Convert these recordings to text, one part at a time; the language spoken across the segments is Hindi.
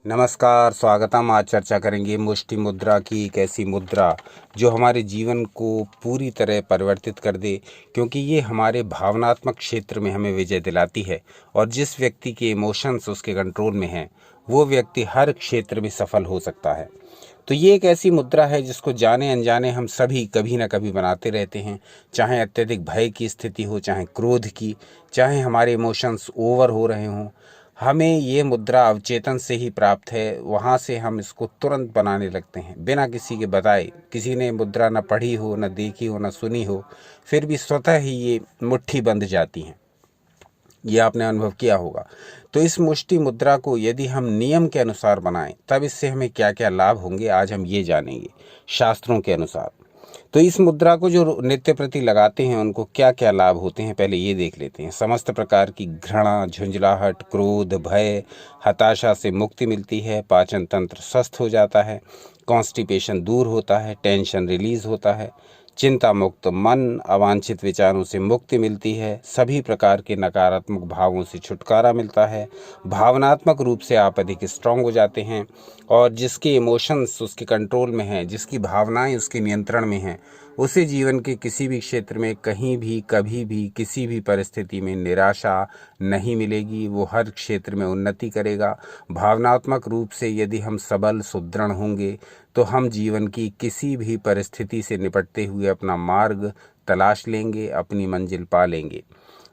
नमस्कार, स्वागतम। आज चर्चा करेंगे मुष्टि मुद्रा की, एक ऐसी मुद्रा जो हमारे जीवन को पूरी तरह परिवर्तित कर दे, क्योंकि ये हमारे भावनात्मक क्षेत्र में हमें विजय दिलाती है। और जिस व्यक्ति के इमोशंस उसके कंट्रोल में हैं, वो व्यक्ति हर क्षेत्र में सफल हो सकता है। तो ये एक ऐसी मुद्रा है जिसको जाने अनजाने हम सभी कभी ना कभी बनाते रहते हैं, चाहे अत्यधिक भय की स्थिति हो, चाहे क्रोध की, चाहे हमारे इमोशंस ओवर हो रहे हों। हमें ये मुद्रा अवचेतन से ही प्राप्त है, वहाँ से हम इसको तुरंत बनाने लगते हैं बिना किसी के बताए। किसी ने मुद्रा न पढ़ी हो, न देखी हो, न सुनी हो, फिर भी स्वतः ही ये मुट्ठी बंध जाती हैं। ये आपने अनुभव किया होगा। तो इस मुष्टि मुद्रा को यदि हम नियम के अनुसार बनाएं, तब इससे हमें क्या क्या लाभ होंगे, आज हम ये जानेंगे शास्त्रों के अनुसार। तो इस मुद्रा को जो नित्य प्रति लगाते हैं उनको क्या क्या लाभ होते हैं, पहले ये देख लेते हैं। समस्त प्रकार की घृणा, झुंझलाहट, क्रोध, भय, हताशा से मुक्ति मिलती है। पाचन तंत्र स्वस्थ हो जाता है। कॉन्स्टिपेशन दूर होता है। टेंशन रिलीज होता है। चिंता मुक्त मन, अवांछित विचारों से मुक्ति मिलती है। सभी प्रकार के नकारात्मक भावों से छुटकारा मिलता है। भावनात्मक रूप से आप अधिक स्ट्रांग हो जाते हैं। और जिसके इमोशंस उसके कंट्रोल में हैं, जिसकी भावनाएं उसके नियंत्रण में हैं, उसे जीवन के किसी भी क्षेत्र में कहीं भी, कभी भी, किसी भी परिस्थिति में निराशा नहीं मिलेगी। वो हर क्षेत्र में उन्नति करेगा। भावनात्मक रूप से यदि हम सबल सुदृढ़ होंगे तो हम जीवन की किसी भी परिस्थिति से निपटते हुए अपना मार्ग तलाश लेंगे, अपनी मंजिल पा लेंगे।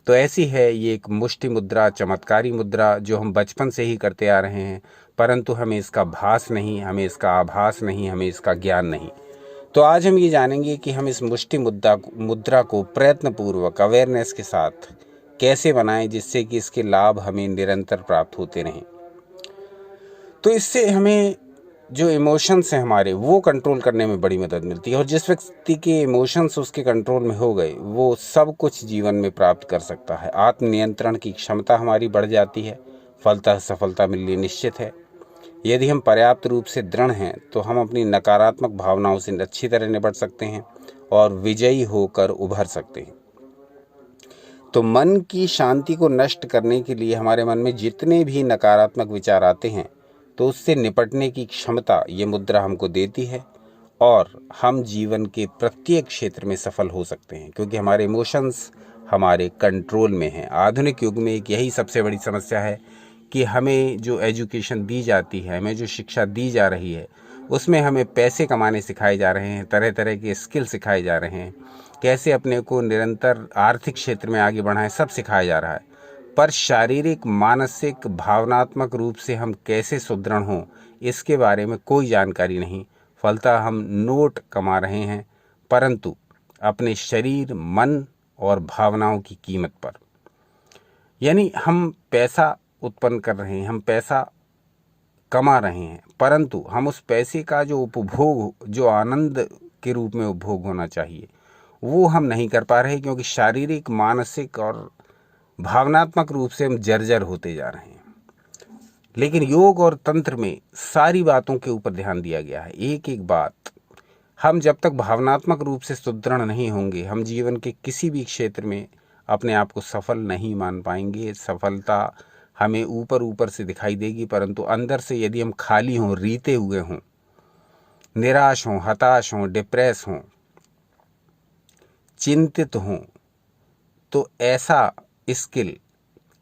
तो ऐसी है ये एक मुष्टि मुद्रा, चमत्कारी मुद्रा, जो हम बचपन से ही करते आ रहे हैं, परंतु हमें इसका भास नहीं, हमें इसका आभास नहीं, हमें इसका ज्ञान नहीं। तो आज हम ये जानेंगे कि हम इस मुष्टि मुद्रा को प्रयत्नपूर्वक अवेयरनेस के साथ कैसे बनाएं, जिससे कि इसके लाभ हमें निरंतर प्राप्त होते रहें। तो इससे हमें जो इमोशंस हैं हमारे, वो कंट्रोल करने में बड़ी मदद मिलती है। और जिस व्यक्ति के इमोशंस उसके कंट्रोल में हो गए, वो सब कुछ जीवन में प्राप्त कर सकता है। आत्मनियंत्रण की क्षमता हमारी बढ़ जाती है। फलतः सफलता मिलनी निश्चित है। यदि हम पर्याप्त रूप से दृढ़ हैं तो हम अपनी नकारात्मक भावनाओं से अच्छी तरह निपट सकते हैं और विजयी होकर उभर सकते हैं। तो मन की शांति को नष्ट करने के लिए हमारे मन में जितने भी नकारात्मक विचार आते हैं, तो उससे निपटने की क्षमता ये मुद्रा हमको देती है। और हम जीवन के प्रत्येक क्षेत्र में सफल हो सकते हैं, क्योंकि हमारे इमोशंस हमारे कंट्रोल में हैं। आधुनिक युग में एक यही सबसे बड़ी समस्या है कि हमें जो एजुकेशन दी जाती है, हमें जो शिक्षा दी जा रही है, उसमें हमें पैसे कमाने सिखाए जा रहे हैं, तरह तरह के स्किल सिखाए जा रहे हैं, कैसे अपने को निरंतर आर्थिक क्षेत्र में आगे बढ़ाएं, सब सिखाया जा रहा है। पर शारीरिक, मानसिक, भावनात्मक रूप से हम कैसे सुदृढ़ हों, इसके बारे में कोई जानकारी नहीं। फलतः हम नोट कमा रहे हैं, परंतु अपने शरीर, मन और भावनाओं की कीमत पर। यानी हम पैसा उत्पन्न कर रहे हैं, हम पैसा कमा रहे हैं, परंतु हम उस पैसे का जो उपभोग, जो आनंद के रूप में उपभोग होना चाहिए, वो हम नहीं कर पा रहे, क्योंकि शारीरिक, मानसिक और भावनात्मक रूप से हम जर्जर होते जा रहे हैं। लेकिन योग और तंत्र में सारी बातों के ऊपर ध्यान दिया गया है। एक एक बात, हम जब तक भावनात्मक रूप से सुदृढ़ नहीं होंगे, हम जीवन के किसी भी क्षेत्र में अपने आप को सफल नहीं मान पाएंगे। सफलता हमें ऊपर ऊपर से दिखाई देगी, परंतु अंदर से यदि हम खाली हों, रीते हुए हों, निराश हों, हताश हों, डिप्रेस हों, चिंतित हों, तो ऐसा स्किल,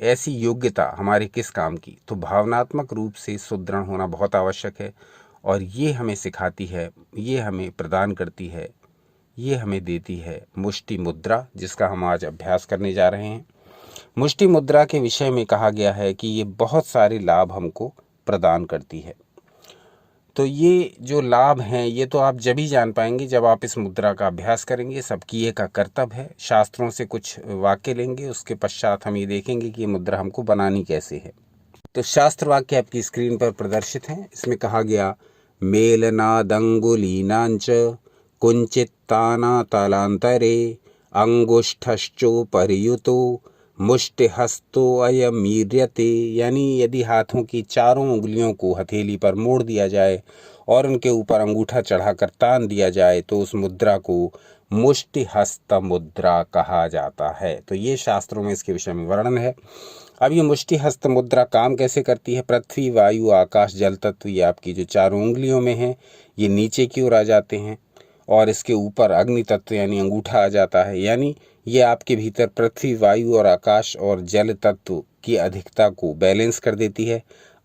ऐसी योग्यता हमारे किस काम की। तो भावनात्मक रूप से सुदृढ़ होना बहुत आवश्यक है। और ये हमें सिखाती है, ये हमें प्रदान करती है, ये हमें देती है मुष्टि मुद्रा, जिसका हम आज अभ्यास करने जा रहे हैं। मुष्टि मुद्रा के विषय में कहा गया है कि ये बहुत सारे लाभ हमको प्रदान करती है। तो ये जो लाभ हैं, ये तो आप जब ही जान पाएंगे जब आप इस मुद्रा का अभ्यास करेंगे। सबकी एक कर्तव्य है। शास्त्रों से कुछ वाक्य लेंगे, उसके पश्चात हम ये देखेंगे कि ये मुद्रा हमको बनानी कैसे है। तो शास्त्र वाक्य आपकी स्क्रीन पर प्रदर्शित हैं। इसमें कहा गया, मेलनादंगुलीनांच कुंचित्ताना तलांतरे अंगुष्ठश्चोपर्युतो मुष्टिहस्तो अयमीर्यते। यानी यदि हाथों की चारों उंगलियों को हथेली पर मोड़ दिया जाए और उनके ऊपर अंगूठा चढ़ाकर तान दिया जाए, तो उस मुद्रा को मुष्टिहस्त मुद्रा कहा जाता है। तो ये शास्त्रों में इसके विषय में वर्णन है। अब ये मुष्टि हस्त मुद्रा काम कैसे करती है? पृथ्वी, वायु, आकाश, जल तत्व ये आपकी जो चारों उंगलियों में हैं, ये नीचे की ओर आ जाते हैं और इसके ऊपर अग्नि तत्व यानी अंगूठा आ जाता है। यानी ये आपके भीतर पृथ्वी, वायु और आकाश और जल तत्व की अधिकता को बैलेंस कर देती है।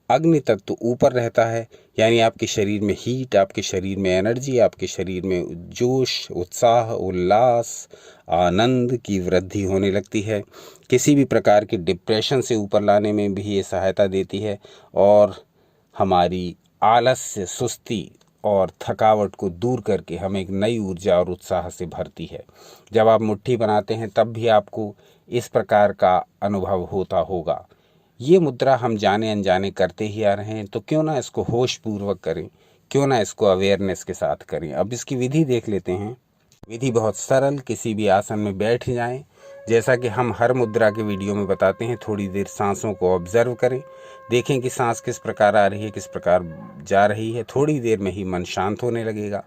अग्नि तत्व ऊपर रहता है, यानी आपके शरीर में हीट, आपके शरीर में एनर्जी, आपके शरीर में जोश, उत्साह, उल्लास, आनंद की वृद्धि होने लगती है। किसी भी प्रकार के डिप्रेशन से ऊपर लाने में भी ये सहायता देती है और हमारी आलस्य, सुस्ती और थकावट को दूर करके हमें एक नई ऊर्जा और उत्साह से भरती है। जब आप मुट्ठी बनाते हैं तब भी आपको इस प्रकार का अनुभव होता होगा। ये मुद्रा हम जाने अनजाने करते ही आ रहे हैं, तो क्यों ना इसको होशपूर्वक करें, क्यों ना इसको अवेयरनेस के साथ करें। अब इसकी विधि देख लेते हैं। विधि बहुत सरल, किसी भी आसन में बैठ जाएं। जैसा कि हम हर मुद्रा के वीडियो में बताते हैं, थोड़ी देर सांसों को ऑब्जर्व करें, देखें कि सांस किस प्रकार आ रही है, किस प्रकार जा रही है। थोड़ी देर में ही मन शांत होने लगेगा।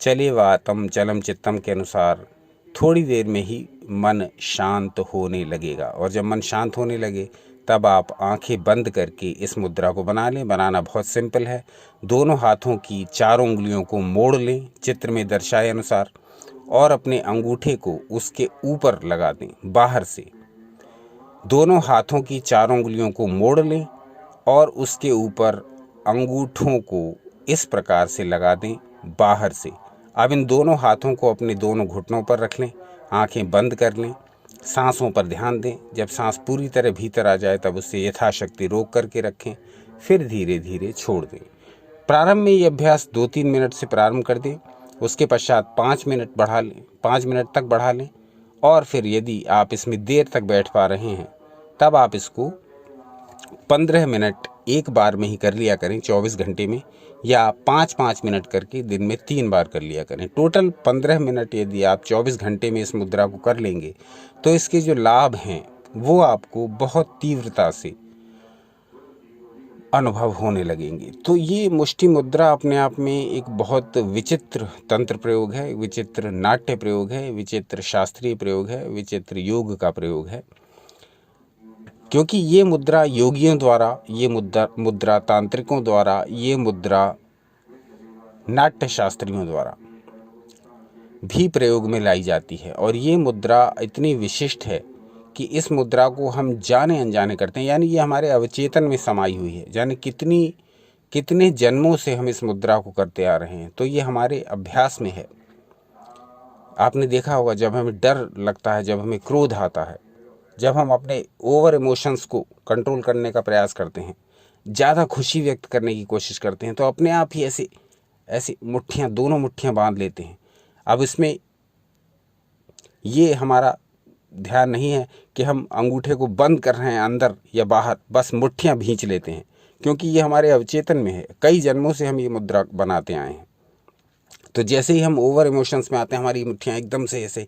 चले वातम चलम चित्तम के अनुसार थोड़ी देर में ही मन शांत होने लगेगा। और जब मन शांत होने लगे तब आप आंखें बंद करके इस मुद्रा को बना लें। बनाना बहुत सिंपल है। दोनों हाथों की चारों उंगलियों को मोड़ लें चित्र में दर्शाए अनुसार और अपने अंगूठे को उसके ऊपर लगा दें बाहर से। दोनों हाथों की चारों उंगलियों को मोड़ लें और उसके ऊपर अंगूठों को इस प्रकार से लगा दें बाहर से। अब इन दोनों हाथों को अपने दोनों घुटनों पर रख लें, आंखें बंद कर लें, सांसों पर ध्यान दें। जब सांस पूरी तरह भीतर आ जाए तब उसे यथाशक्ति रोक करके रखें, फिर धीरे धीरे छोड़ दें। प्रारंभ में ये अभ्यास 2-3 मिनट से प्रारंभ कर दें, उसके पश्चात 5 मिनट तक बढ़ा लें और फिर यदि आप इसमें देर तक बैठ पा रहे हैं तब आप इसको 15 मिनट एक बार में ही कर लिया करें 24 घंटे में, या 5-5 मिनट करके दिन में 3 बार कर लिया करें। टोटल 15 मिनट यदि आप 24 घंटे में इस मुद्रा को कर लेंगे तो इसके जो लाभ हैं वो आपको बहुत तीव्रता से अनुभव होने लगेंगे। तो ये मुष्टि मुद्रा अपने आप में एक बहुत विचित्र तंत्र प्रयोग है, विचित्र नाट्य प्रयोग है, विचित्र शास्त्रीय प्रयोग है, विचित्र योग का प्रयोग है। क्योंकि ये मुद्रा योगियों द्वारा, ये मुद्रा तांत्रिकों द्वारा, ये मुद्रा नाट्य शास्त्रियों द्वारा भी प्रयोग में लाई जाती है। और ये मुद्रा इतनी विशिष्ट है कि इस मुद्रा को हम जाने अनजाने करते हैं, यानी ये हमारे अवचेतन में समाई हुई है। जाने कितने जन्मों से हम इस मुद्रा को करते आ रहे हैं, तो ये हमारे अभ्यास में है। आपने देखा होगा जब हमें डर लगता है, जब हमें क्रोध आता है, जब हम अपने ओवर इमोशंस को कंट्रोल करने का प्रयास करते हैं, ज़्यादा खुशी व्यक्त करने की कोशिश करते हैं, तो अपने आप ही ऐसे मुट्ठियाँ, दोनों मुट्ठियाँ बांध लेते हैं। अब इसमें ये हमारा ध्यान नहीं है कि हम अंगूठे को बंद कर रहे हैं अंदर या बाहर, बस मुट्ठियाँ भींच लेते हैं, क्योंकि ये हमारे अवचेतन में है। कई जन्मों से हम ये मुद्रा बनाते आए हैं। तो जैसे ही हम ओवर इमोशंस में आते हैं, हमारी मुट्ठियाँ एकदम से ऐसे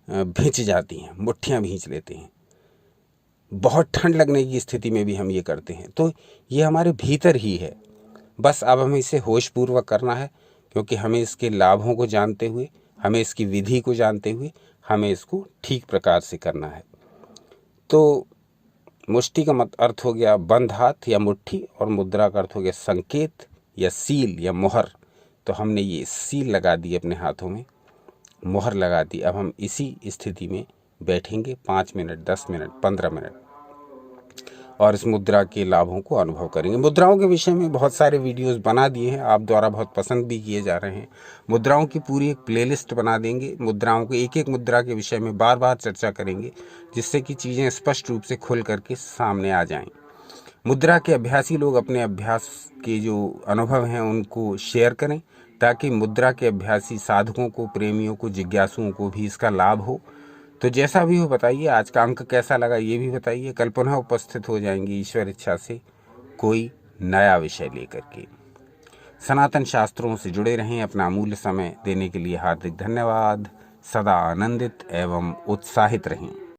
भींच जाती हैं, मुट्ठियाँ भींच लेते हैं। बहुत ठंड लगने की स्थिति में भी हम ये करते हैं। तो ये हमारे भीतर ही है, बस अब हमें इसे होशपूर्वक करना है, क्योंकि हमें इसके लाभों को जानते हुए, हमें इसकी विधि को जानते हुए हमें इसको ठीक प्रकार से करना है। तो मुष्टि का अर्थ हो गया बंद हाथ या मुट्ठी, और मुद्रा का अर्थ हो गया संकेत या सील या मोहर। तो हमने ये सील लगा दी अपने हाथों में, मोहर लगा दी। अब हम इसी स्थिति में बैठेंगे 5 मिनट, 10 मिनट, 15 मिनट और इस मुद्रा के लाभों को अनुभव करेंगे। मुद्राओं के विषय में बहुत सारे वीडियोस बना दिए हैं, आप द्वारा बहुत पसंद भी किए जा रहे हैं। मुद्राओं की पूरी एक प्लेलिस्ट बना देंगे, मुद्राओं के एक मुद्रा के विषय में बार बार चर्चा करेंगे, जिससे कि चीज़ें स्पष्ट रूप से खुल करके सामने आ जाएं। मुद्रा के अभ्यासी लोग अपने अभ्यास के जो अनुभव हैं उनको शेयर करें, ताकि मुद्रा के अभ्यासी साधकों को, प्रेमियों को, जिज्ञासुओं को भी इसका लाभ हो। तो जैसा भी हो बताइए, आज का अंक कैसा लगा ये भी बताइए। कल पुनः उपस्थित हो जाएंगे ईश्वर इच्छा से कोई नया विषय लेकर के। सनातन शास्त्रों से जुड़े रहें। अपना अमूल्य समय देने के लिए हार्दिक धन्यवाद। सदा आनंदित एवं उत्साहित रहें।